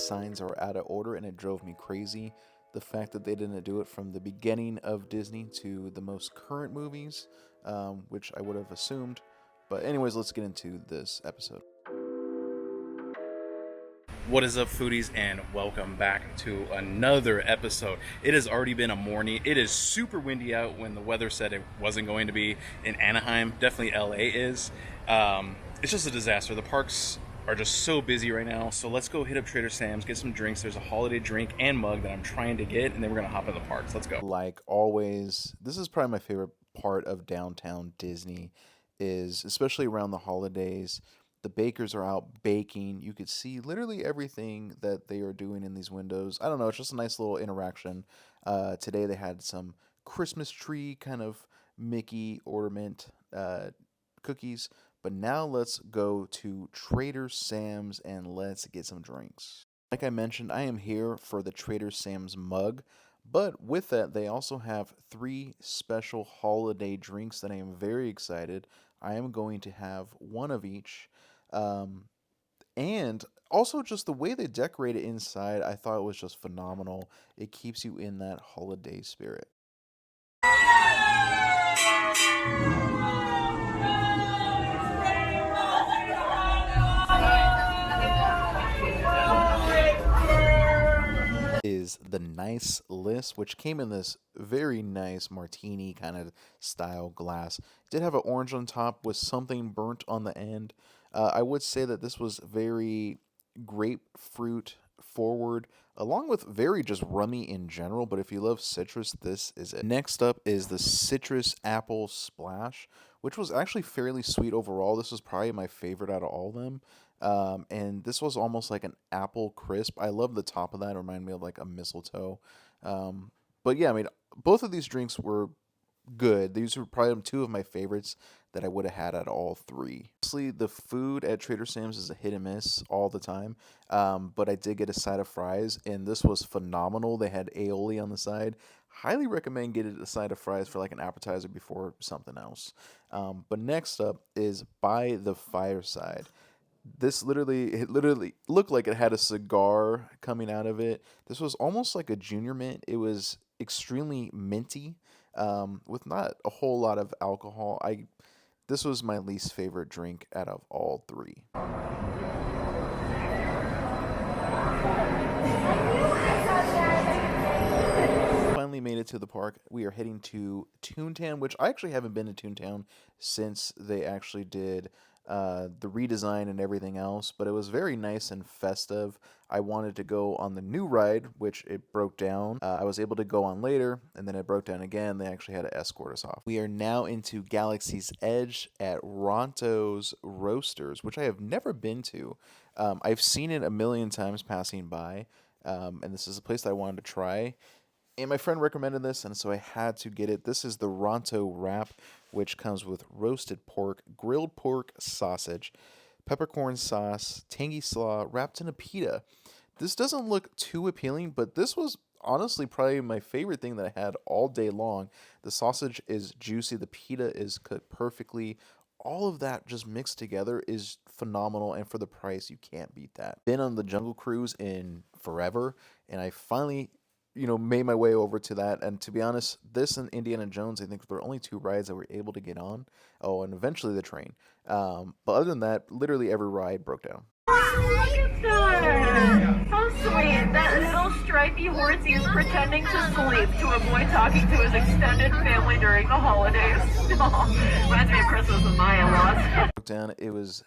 signs are out of order, and it drove me crazy. The fact that they didn't do it from the beginning of Disney to the most current movies, which I would have assumed. But anyways, let's get into this episode. What is up, foodies, and welcome back to another episode. It has already been a morning. It is super windy out when the weather said it wasn't going to be in Anaheim. Definitely LA is. It's just a disaster. The parks are just so busy right now. So let's go hit up Trader Sam's, get some drinks. There's a holiday drink and mug that I'm trying to get, and then we're going to hop into the parks. Let's go. Like always, this is probably my favorite part of downtown Disney, is especially around the holidays. The bakers are out baking. You could see literally everything that they are doing in these windows. I don't know, it's just a nice little interaction. Today they had some Christmas tree kind of Mickey ornament cookies. But now let's go to Trader Sam's and let's get some drinks. Like I mentioned, I am here for the Trader Sam's mug. But with that, they also have 3 special holiday drinks that I am very excited. I am going to have one of each. And also just the way they decorate it inside, I thought it was just phenomenal. It keeps you in that holiday spirit. Is the nice list, which came in this very nice martini kind of style glass. It did have an orange on top with something burnt on the end. I would say that this was very grapefruit forward, along with very just rummy in general. But if you love citrus, this is it. Next up is the citrus apple splash, which was actually fairly sweet overall. This was probably my favorite out of all of them. And this was almost like an apple crisp. I love the top of that. It reminded me of like a mistletoe. But yeah, I mean, both of these drinks were good. These were probably 2 of my favorites that I would have had at all 3. Honestly, the food at Trader Sam's is a hit and miss all the time. But I did get a side of fries, and this was phenomenal. They had aioli on the side. Highly recommend getting a side of fries for like an appetizer before something else. But next up is By the Fireside. It literally looked like it had a cigar coming out of it. This was almost like a junior mint. It was extremely minty, with not a whole lot of alcohol. This was my least favorite drink out of all 3. Finally made it to the park. We are heading to Toontown, which I actually haven't been to Toontown since they actually did the redesign and everything else, but it was very nice and festive. I wanted to go on the new ride, which it broke down. I was able to go on later, and then it broke down again. They actually had to escort us off. We are now into Galaxy's Edge at Ronto's Roasters, which I have never been to. I've seen it a million times passing by, and this is a place that I wanted to try. And my friend recommended this, and so I had to get it. This is the Ronto wrap, which comes with roasted pork, grilled pork sausage, peppercorn sauce, tangy slaw, wrapped in a pita. This doesn't look too appealing, but this was honestly probably my favorite thing that I had all day long. The sausage is juicy. The pita is cooked perfectly. All of that just mixed together is phenomenal, and for the price, you can't beat that. Been on the Jungle Cruise in forever, and I finally made my way over to that. And to be honest, this and Indiana Jones, I think were the only 2 rides that we were able to get on. Oh, and eventually the train. But other than that, literally every ride broke down. Look at that! How sweet! That little stripy horsey is pretending to sleep to avoid talking to his extended family during the holidays. Reminds me of Christmas with my in-laws. Broke down. It was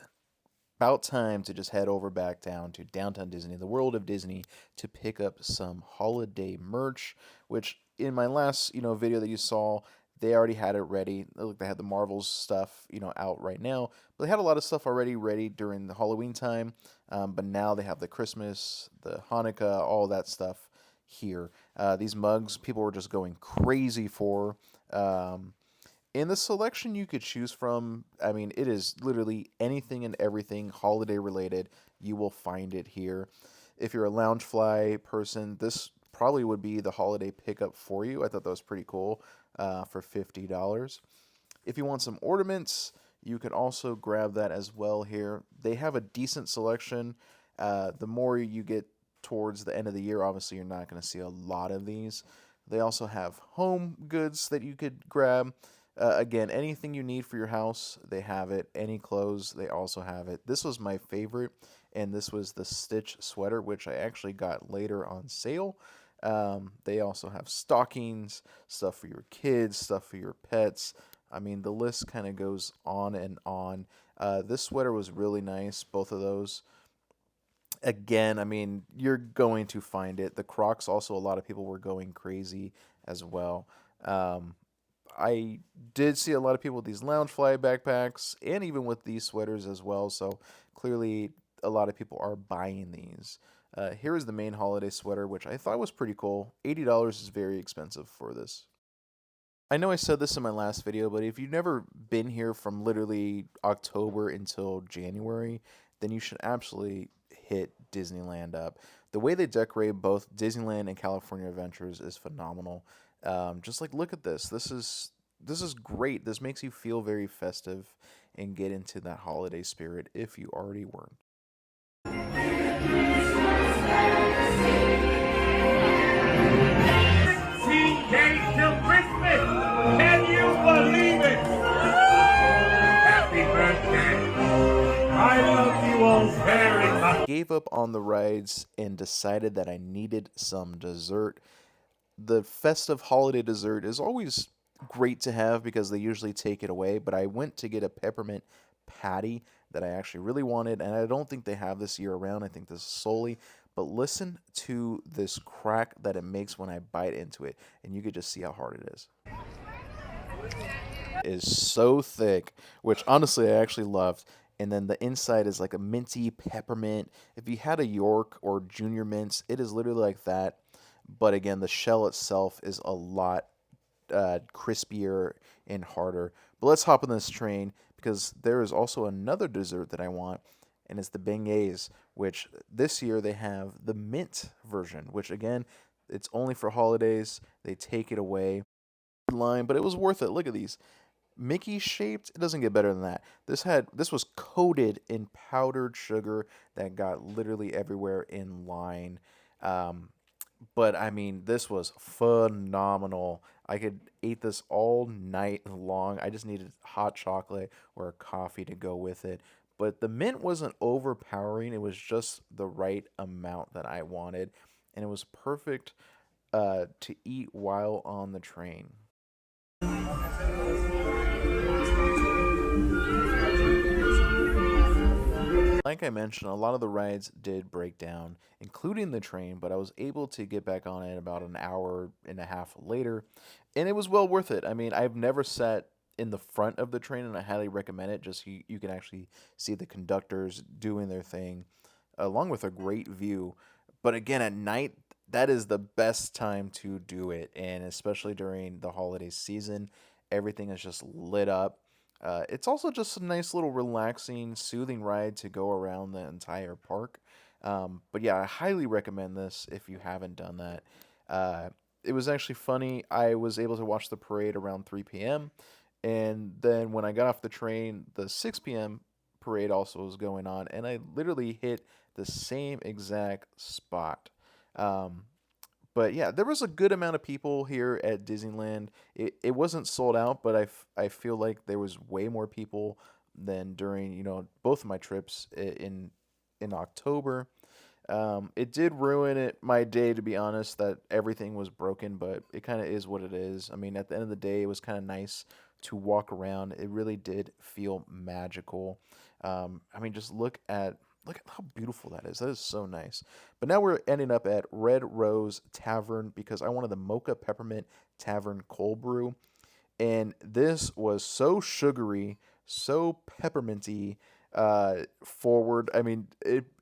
about time to just head over back down to downtown Disney, the world of Disney, to pick up some holiday merch, which in my last, video that you saw, they already had it ready. Look, they had the Marvels stuff, out right now, but they had a lot of stuff already ready during the Halloween time. But now they have the Christmas, the Hanukkah, all that stuff here. These mugs, people were just going crazy for. In the selection you could choose from, I mean, it is literally anything and everything holiday related. You will find it here. If you're a Loungefly person, this probably would be the holiday pickup for you. I thought that was pretty cool for $50. If you want some ornaments, you can also grab that as well here. They have a decent selection. The more you get towards the end of the year, obviously you're not going to see a lot of these. They also have home goods that you could grab. Again, anything you need for your house, they have it. Any clothes, they also have it. This was my favorite, and this was the Stitch sweater, which I actually got later on sale. They also have stockings, stuff for your kids, stuff for your pets. I mean, the list kind of goes on and on. This sweater was really nice, both of those. Again, I mean, you're going to find it. The Crocs, also, a lot of people were going crazy as well. Um, I did see a lot of people with these Loungefly backpacks and even with these sweaters as well. So clearly, a lot of people are buying these. Here is the main holiday sweater, which I thought was pretty cool. $80 is very expensive for this. I know I said this in my last video, but if you've never been here from literally October until January, then you should absolutely hit Disneyland up. The way they decorate both Disneyland and California Adventures is phenomenal. Just like look at this. This is great. This makes you feel very festive and get into that holiday spirit if you already weren't. Days till Christmas! Can you believe it? Happy birthday! I love you all very much. Gave up on the rides and decided that I needed some dessert. The festive holiday dessert is always great to have because they usually take it away, but I went to get a peppermint patty that I actually really wanted, and I don't think they have this year round. I think this is solely. But listen to this crack that it makes when I bite into it, and you could just see how hard it is. It is so thick, which honestly I actually loved. And then the inside is like a minty peppermint. If you had a York or Junior Mints, it is literally like that. But again, the shell itself is a lot crispier and harder. But let's hop on this train because there is also another dessert that I want, and it's the beignets, which this year they have the mint version, which again, it's only for holidays. They take it away. Line, but it was worth it. Look at these. Mickey shaped, it doesn't get better than that. This was coated in powdered sugar that got literally everywhere in line. But I mean, this was phenomenal. I could eat this all night long. I just needed hot chocolate or a coffee to go with it. But the mint wasn't overpowering. It was just the right amount that I wanted. And it was perfect to eat while on the train. Like I mentioned, a lot of the rides did break down, including the train, but I was able to get back on it about an hour and a half later, and it was well worth it. I mean, I've never sat in the front of the train, and I highly recommend it. Just you can actually see the conductors doing their thing, along with a great view. But again, at night, that is the best time to do it, and especially during the holiday season, everything is just lit up. It's also just a nice little relaxing, soothing ride to go around the entire park. But yeah, I highly recommend this if you haven't done that. It was actually funny. I was able to watch the parade around 3 p.m. And then when I got off the train, the 6 p.m. parade also was going on. And I literally hit the same exact spot. But yeah, there was a good amount of people here at Disneyland. It wasn't sold out, but I feel like there was way more people than during, both of my trips in October. It did ruin my day, to be honest, that everything was broken, but it kind of is what it is. I mean, at the end of the day, it was kind of nice to walk around. It really did feel magical. I mean, just look at how beautiful that is. That is so nice. But now we're ending up at Red Rose Tavern because I wanted the Mocha Peppermint Tavern Cold Brew. And this was so sugary, so pepperminty forward. I mean,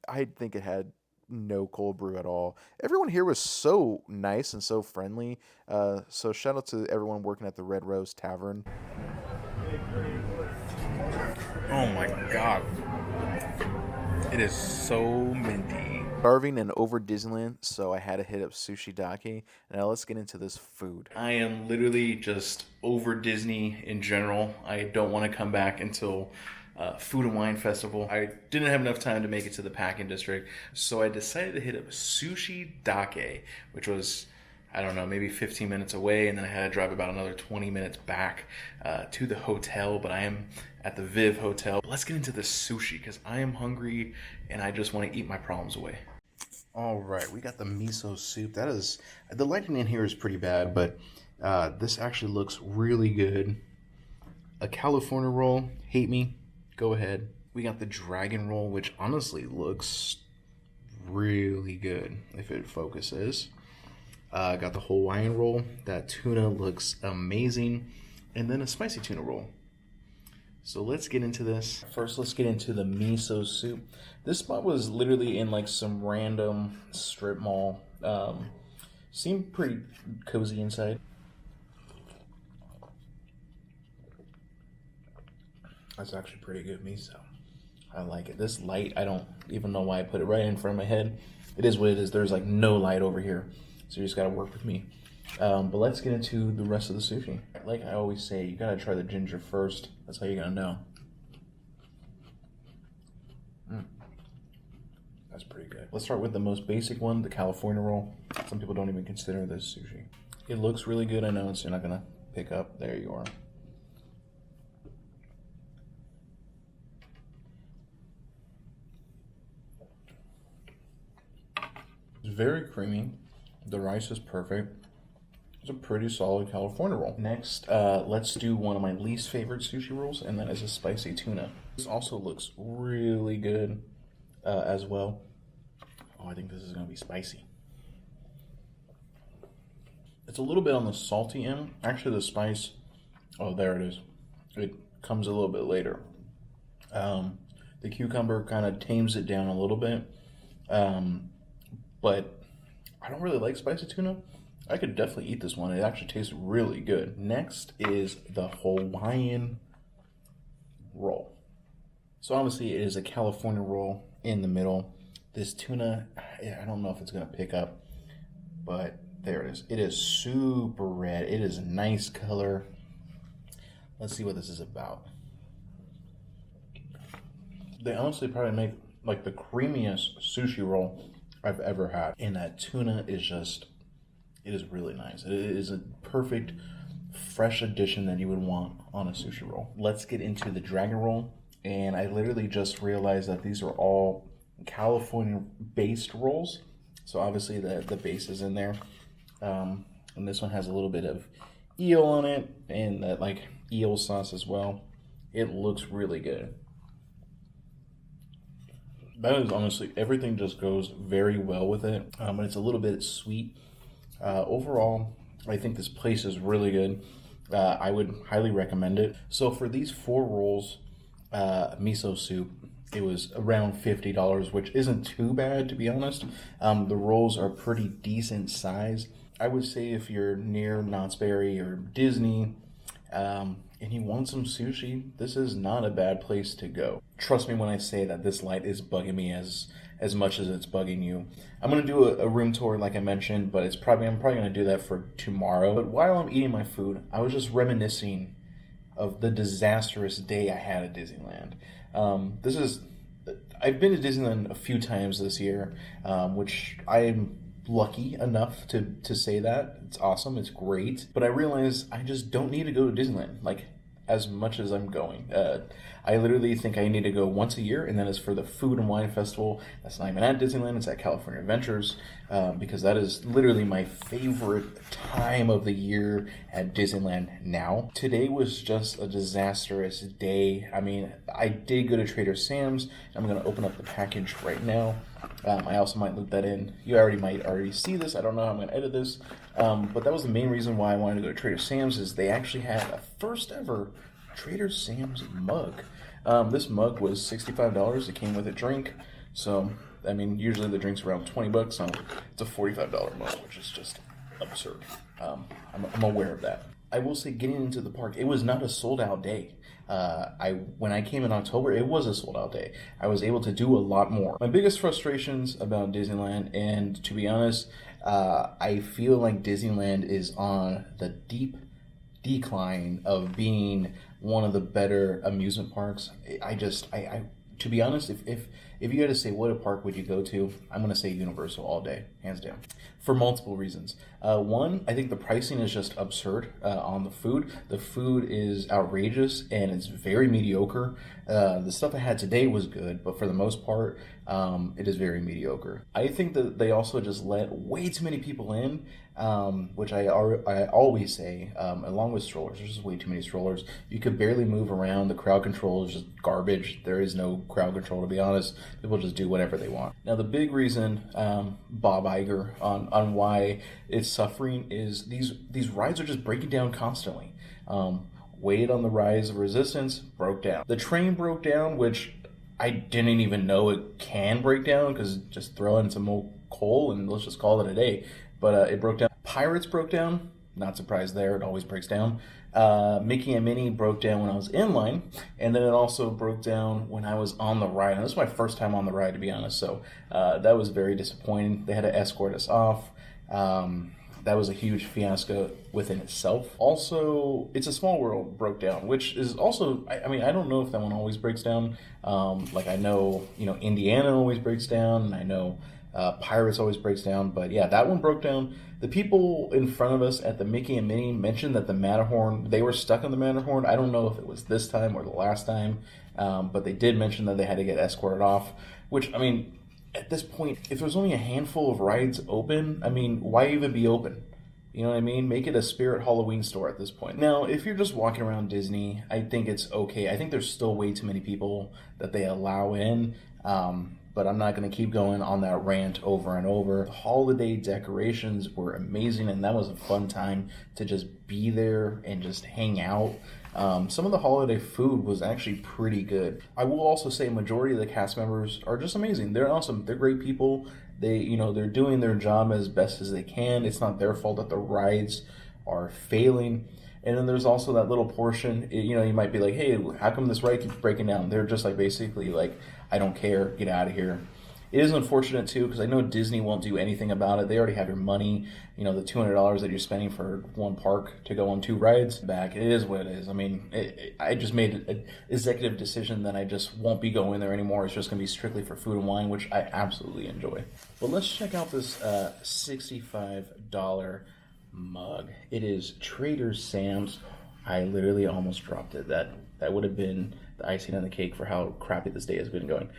I think it had no cold brew at all. Everyone here was so nice and so friendly. So shout out to everyone working at the Red Rose Tavern. Oh my god. It is so minty. Starving and over Disneyland, so I had to hit up Sushi Dake. Now let's get into this food. I am literally just over Disney in general. I don't want to come back until Food and Wine Festival. I didn't have enough time to make it to the packing district, so I decided to hit up Sushi Dake, which was, I don't know, maybe 15 minutes away, and then I had to drive about another 20 minutes back to the hotel, but I am at the Viv Hotel. Let's get into the sushi, because I am hungry, and I just want to eat my problems away. All right, we got the miso soup. That is, the lighting in here is pretty bad, but this actually looks really good. A California roll, hate me, go ahead. We got the dragon roll, which honestly looks really good if it focuses. Got the Hawaiian roll. That tuna looks amazing. And then a spicy tuna roll. So let's get into this. First, let's get into the miso soup. This spot was literally in like some random strip mall. Seemed pretty cozy inside. That's actually pretty good miso. I like it. This light, I don't even know why I put it right in front of my head. It is what it is. There's like no light over here. So you just gotta work with me. But let's get into the rest of the sushi. Like I always say, you gotta try the ginger first. That's how you're gonna know. That's pretty good. Let's start with the most basic one, the California roll. Some people don't even consider this sushi. It looks really good. I know you're not gonna pick up. There you are. It's very creamy. The rice is perfect. It's a pretty solid California roll. Next, let's do one of my least favorite sushi rolls, and that is a spicy tuna. This also looks really good as well. Oh, I think this is going to be spicy. It's a little bit on the salty end. Actually, the spice, oh, there it is. It comes a little bit later. The cucumber kind of tames it down a little bit. But I don't really like spicy tuna. I could definitely eat this one. It actually tastes really good. Next is the Hawaiian roll. So obviously it is a California roll in the middle. This tuna, I don't know if it's going to pick up, but there it is. It is super red. It is a nice color. Let's see what this is about. They honestly probably make like the creamiest sushi roll I've ever had. And that tuna is just, it is really nice. It is a perfect, fresh addition that you would want on a sushi roll. Let's get into the dragon roll. And I literally just realized that these are all California-based rolls. So obviously the base is in there. And this one has a little bit of eel on it and that like eel sauce as well. It looks really good. That is honestly, everything just goes very well with it. But it's a little bit sweet. Overall, I think this place is really good. I would highly recommend it. So for these 4 rolls, miso soup, it was around $50, which isn't too bad, to be honest. The rolls are pretty decent size. I would say if you're near Knott's Berry or Disney, and you want some sushi, this is not a bad place to go. Trust me when I say that this light is bugging me as much as it's bugging you. I'm gonna do a room tour like I mentioned, but I'm probably gonna do that for tomorrow. But while I'm eating my food, I was just reminiscing of the disastrous day I had at Disneyland. I've been to Disneyland a few times this year, which I am lucky enough to say that. It's awesome, it's great. But I realize I just don't need to go to Disneyland, like, as much as I'm going. I literally think I need to go once a year, and that is for the Food and Wine Festival. That's not even at Disneyland, it's at California Adventures, because that is literally my favorite time of the year at Disneyland now. Today was just a disastrous day. I mean, I did go to Trader Sam's. I'm going to open up the package right now. I also might loop that in. You might already see this. I don't know how I'm going to edit this. But that was the main reason why I wanted to go to Trader Sam's, is they actually had a first ever Trader Sam's mug. This mug was $65. It came with a drink. So, I mean, usually the drink's around $20, so it's a $45 mug, which is just absurd. I'm aware of that. I will say, getting into the park, it was not a sold out day. When I came in October, it was a sold out day. I was able to do a lot more. My biggest frustrations about Disneyland, and to be honest, I feel like Disneyland is on the deep decline of being one of the better amusement parks. I to be honest, if you had to say what a park would you go to, I'm going to say Universal all day, hands down, for multiple reasons. One, I think the pricing is just absurd on the food. The food is outrageous and it's very mediocre. The stuff I had today was good, but for the most part, it is very mediocre. I think that they also just let way too many people in, which I always say, along with strollers. There's just way too many strollers. You could barely move around. The crowd control is just garbage. There is no crowd control, to be honest. People just do whatever they want. Now, the big reason, Bob Iger, on why it's suffering is these rides are just breaking down constantly. Waited on the Rise of Resistance, broke down. The train broke down, which I didn't even know it can break down, because just throw in some old coal and let's just call it a day. But it broke down. Pirates broke down. Not surprised there. It always breaks down. Mickey and Minnie broke down when I was in line, and then it also broke down when I was on the ride. And this was my first time on the ride, to be honest. So that was very disappointing. They had to escort us off. That was a huge fiasco within itself. Also, It's a Small World broke down, which is also, I mean, I don't know if that one always breaks down. Like I know, Indiana always breaks down, and I know Pirates always breaks down. But yeah, that one broke down. The people in front of us at the Mickey and Minnie mentioned that the Matterhorn, they were stuck on the Matterhorn. I don't know if it was this time or the last time, but they did mention that they had to get escorted off, which, I mean, at this point, if there's only a handful of rides open, I mean, why even be open? You know what I mean? Make it a Spirit Halloween store at this point. Now, if you're just walking around Disney, I think it's okay. I think there's still way too many people that they allow in, but I'm not going to keep going on that rant over and over. The holiday decorations were amazing, and that was a fun time to just be there and just hang out. Some of the holiday food was actually pretty good. I will also say majority of the cast members are just amazing. They're awesome. They're great people. They're doing their job as best as they can. It's not their fault that the rides are failing. And then there's also that little portion, you might be like, hey, how come this ride keeps breaking down? They're just like, basically like, I don't care, get out of here. It is unfortunate too, because I know Disney won't do anything about it. They already have your money, the $200 that you're spending for one park to go on 2 rides back. It is what it is. I mean, I just made an executive decision that I just won't be going there anymore. It's just going to be strictly for food and wine, which I absolutely enjoy. But let's check out this $65 mug. It is Trader Sam's. I literally almost dropped it. That would have been the icing on the cake for how crappy this day has been going.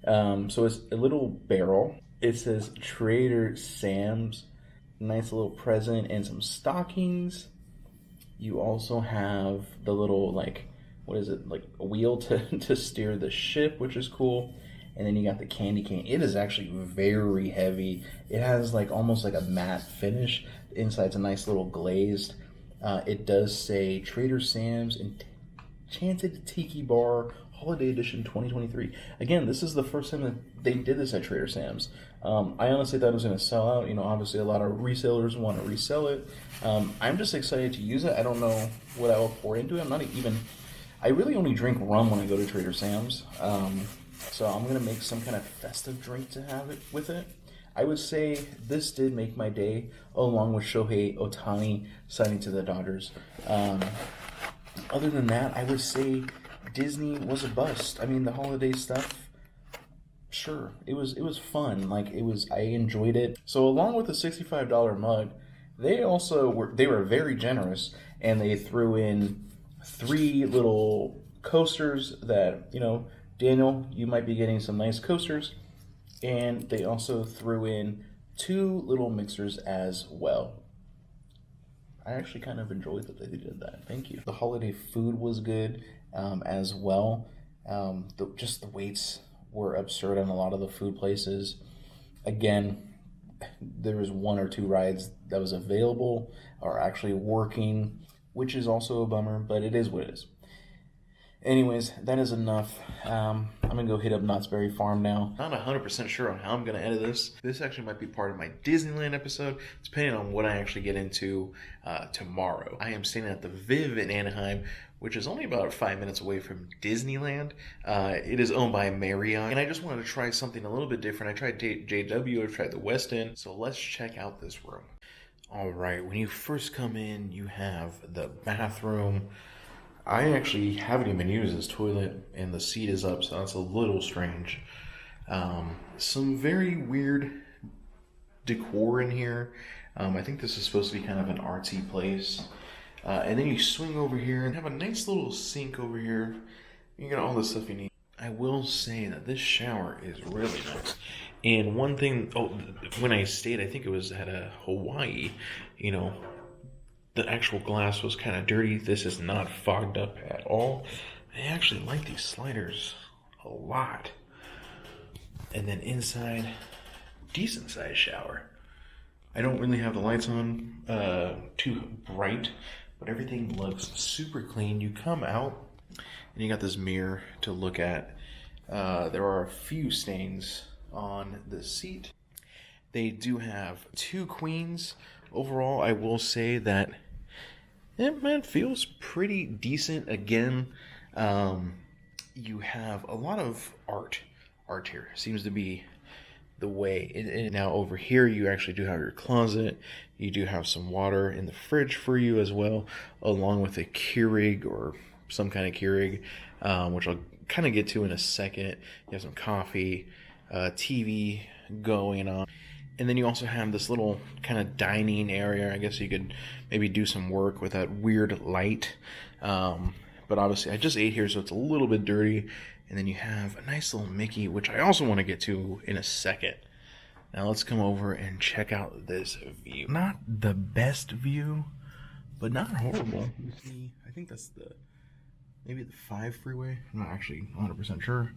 So it's a little barrel. It says Trader Sam's. Nice little present and some stockings. You also have the little, what is it, like a wheel to steer the ship, which is cool. And then you got the candy cane. It is actually very heavy. It has almost like a matte finish. The inside's a nice little glazed. It does say Trader Sam's Enchanted Tiki Bar Holiday Edition 2023. Again, this is the first time that they did this at Trader Sam's. I honestly thought it was going to sell out. Obviously a lot of resellers want to resell it. I'm just excited to use it. I don't know what I will pour into it. I really only drink rum when I go to Trader Sam's. So I'm going to make some kind of festive drink to have it with it. I would say this did make my day, along with Shohei Ohtani signing to the Dodgers. Other than that, I would say Disney was a bust. I mean, the holiday stuff, sure, it was fun. I enjoyed it. So along with the $65 mug, they were very generous, and they threw in 3 little coasters that, Daniel, you might be getting some nice coasters. And they also threw in 2 little mixers as well. I actually kind of enjoyed that they did that. Thank you. The holiday food was good as well. Just the waits were absurd on a lot of the food places. Again, there was 1 or 2 rides that was available or actually working, which is also a bummer, but it is what it is. Anyways, that is enough. I'm going to go hit up Knott's Berry Farm now. Not 100% sure on how I'm going to edit this. This actually might be part of my Disneyland episode, depending on what I actually get into tomorrow. I am staying at the Viv in Anaheim, which is only about 5 minutes away from Disneyland. It is owned by Marriott, and I just wanted to try something a little bit different. I tried JW, I tried the West End, so let's check out this room. All right, when you first come in, you have the bathroom. I actually haven't even used this toilet, and the seat is up, so that's a little strange. Some very weird decor in here. I think this is supposed to be kind of an artsy place. And then you swing over here and have a nice little sink over here. You got all the stuff you need. I will say that this shower is really nice. And one thing, when I stayed, I think it was at a Hawaii, you know, the actual glass was kind of dirty. This is not fogged up at all. I actually like these sliders a lot. And then inside, decent sized shower. I don't really have the lights on too bright, but everything looks super clean. You come out and you got this mirror to look at. There are a few stains on the seat. They do have 2 queens. Overall, I will say that it feels pretty decent. Again, you have a lot of art here. Seems to be the way. And now over here, you actually do have your closet. You do have some water in the fridge for you as well, along with a Keurig or some kind of Keurig, which I'll kind of get to in a second. You have some coffee, TV going on. And then you also have this little kind of dining area. I guess you could maybe do some work with that weird light. But obviously I just ate here, so it's a little bit dirty. And then you have a nice little Mickey, which I also want to get to in a second. Now let's come over and check out this view. Not the best view, but not horrible. You see, I think that's maybe the 5 freeway. I'm not actually 100% sure.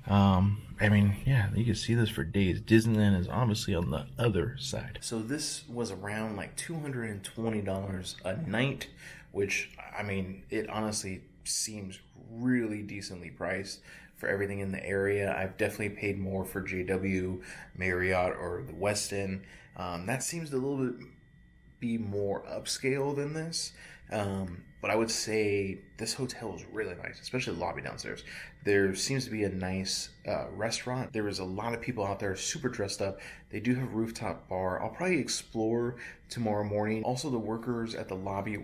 I mean, yeah, you can see this for days. Disneyland is obviously on the other side. So this was around like $220 a night, which, I mean, it honestly seems really decently priced for everything in the area. I've definitely paid more for JW, Marriott, or the Westin. That seems to a little bit be more upscale than this. But I would say this hotel is really nice, especially the lobby downstairs. There seems to be a nice restaurant. There is a lot of people out there super dressed up. They do have a rooftop bar. I'll probably explore tomorrow morning. Also, the workers at the lobby,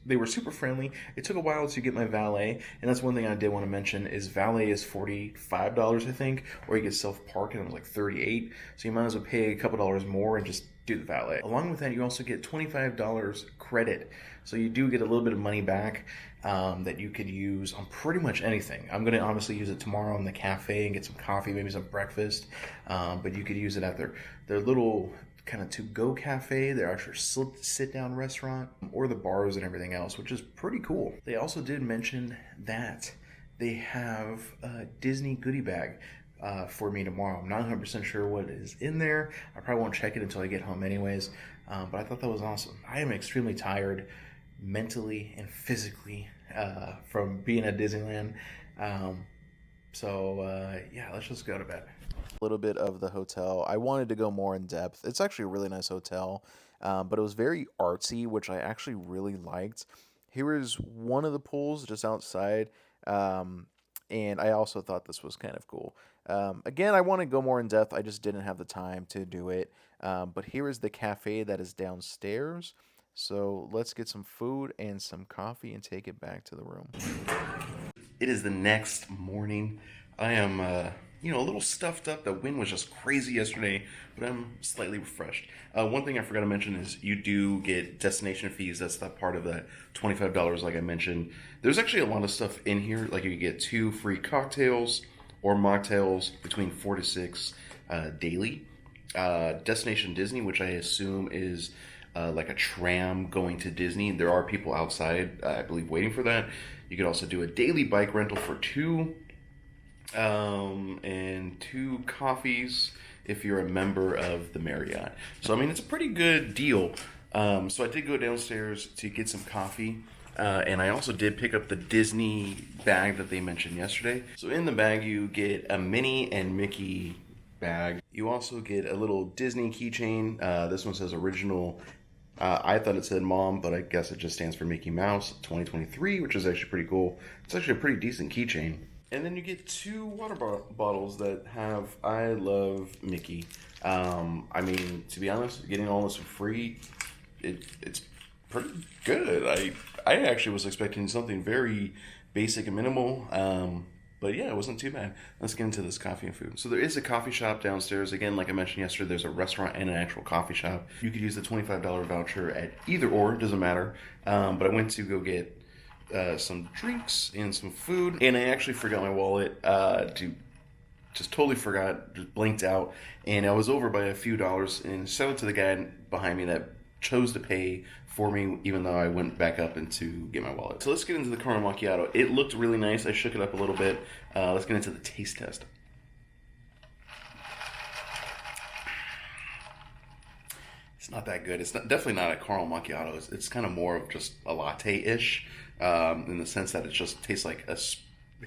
they were super friendly. It took a while to get my valet, and that's one thing I did want to mention is valet is $45, I think, or you can self-park, and it was like $38. So you might as well pay a couple dollars more and just do the valet. Along with that, you also get $25 credit. So you do get a little bit of money back that you could use on pretty much anything. I'm going to obviously use it tomorrow in the cafe and get some coffee, maybe some breakfast. But you could use it at their little kind of to-go cafe, their actual sit-down restaurant, or the bars and everything else, which is pretty cool. They also did mention that they have a Disney goodie bag for me tomorrow. I'm not 100% sure what is in there. I probably won't check it until I get home anyways. But I thought that was awesome. I am extremely tired mentally and physically from being at Disneyland. Yeah, let's just go to bed. A little bit of the hotel. I wanted to go more in depth. It's actually a really nice hotel, but it was very artsy, which I actually really liked. Here is one of the pools just outside, and I also thought this was kind of cool. Again, I want to go more in depth. I just didn't have the time to do it. But here is the cafe that is downstairs. So let's get some food and some coffee and take it back to the room. It is the next morning. I am, a little stuffed up. The wind was just crazy yesterday, but I'm slightly refreshed. One thing I forgot to mention is you do get destination fees. That's that part of that $25, like I mentioned. There's actually a lot of stuff in here. Like you get 2 free cocktails or mocktails between 4 to 6 daily. Destination Disney, which I assume is like a tram going to Disney. There are people outside, I believe, waiting for that. You could also do a daily bike rental for 2, and 2 coffees if you're a member of the Marriott. So, I mean, it's a pretty good deal. So I did go downstairs to get some coffee. And I also did pick up the Disney bag that they mentioned yesterday. So in the bag, you get a Minnie and Mickey bag. You also get a little Disney keychain. This one says original. I thought it said Mom, but I guess it just stands for Mickey Mouse 2023, which is actually pretty cool. It's actually a pretty decent keychain. And then you get 2 water bottles that have I love Mickey. I mean, to be honest, getting all this for free it's pretty good. I actually was expecting something very basic and minimal. But yeah, it wasn't too bad. Let's get into this coffee and food. So there is a coffee shop downstairs. Again, like I mentioned yesterday, there's a restaurant and an actual coffee shop. You could use the $25 voucher at either or, it doesn't matter. But I went to go get some drinks and some food, and I actually forgot my wallet. Just totally forgot, just blinked out, and I was over by a few dollars. And shout out to the guy behind me that chose to pay for me, even though I went back up and to get my wallet. So let's get into the caramel macchiato. It looked really nice. I shook it up a little bit. Let's get into the taste test. It's not that good. It's definitely not a caramel macchiato. It's kind of more of just a latte-ish, in the sense that it just tastes like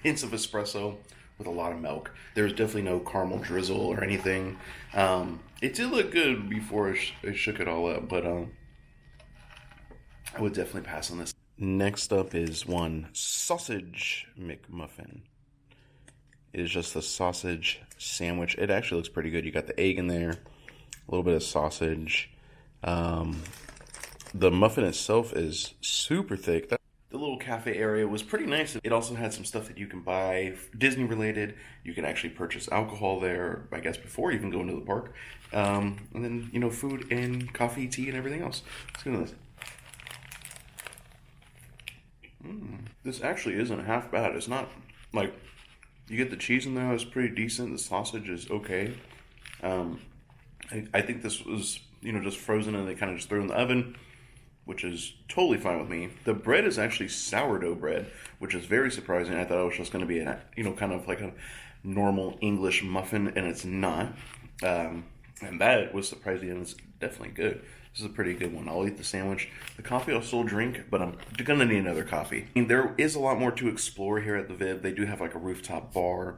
hints of espresso with a lot of milk. There's definitely no caramel drizzle or anything. It did look good before I shook it all up, but I would definitely pass on this. Next up is one sausage McMuffin. It is just a sausage sandwich. It actually looks pretty good. You got the egg in there, a little bit of sausage. The muffin itself is super thick. The little cafe area was pretty nice. It also had some stuff that you can buy, Disney related. You can actually purchase alcohol there, I guess, before even going to the park. And then, you know, food and coffee, tea, and everything else. Let's get into this. This actually isn't half bad. It's not like, you get the cheese in there, it's pretty decent. The sausage is okay. I think this was, you know, just frozen and they kind of just threw in the oven, which is totally fine with me. The bread is actually sourdough bread, which is very surprising. I thought it was just going to be a, you know, kind of like a normal English muffin, and it's not. And that was surprising, and it's definitely good. This is a pretty good one. I'll eat the sandwich. The coffee I'll still drink, but I'm going to need another coffee. I mean, there is a lot more to explore here at the Viv. They do have like a rooftop bar.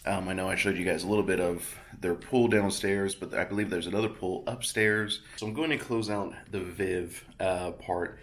I know I showed you guys a little bit of their pool downstairs, but I believe there's another pool upstairs. So I'm going to close out the Viv part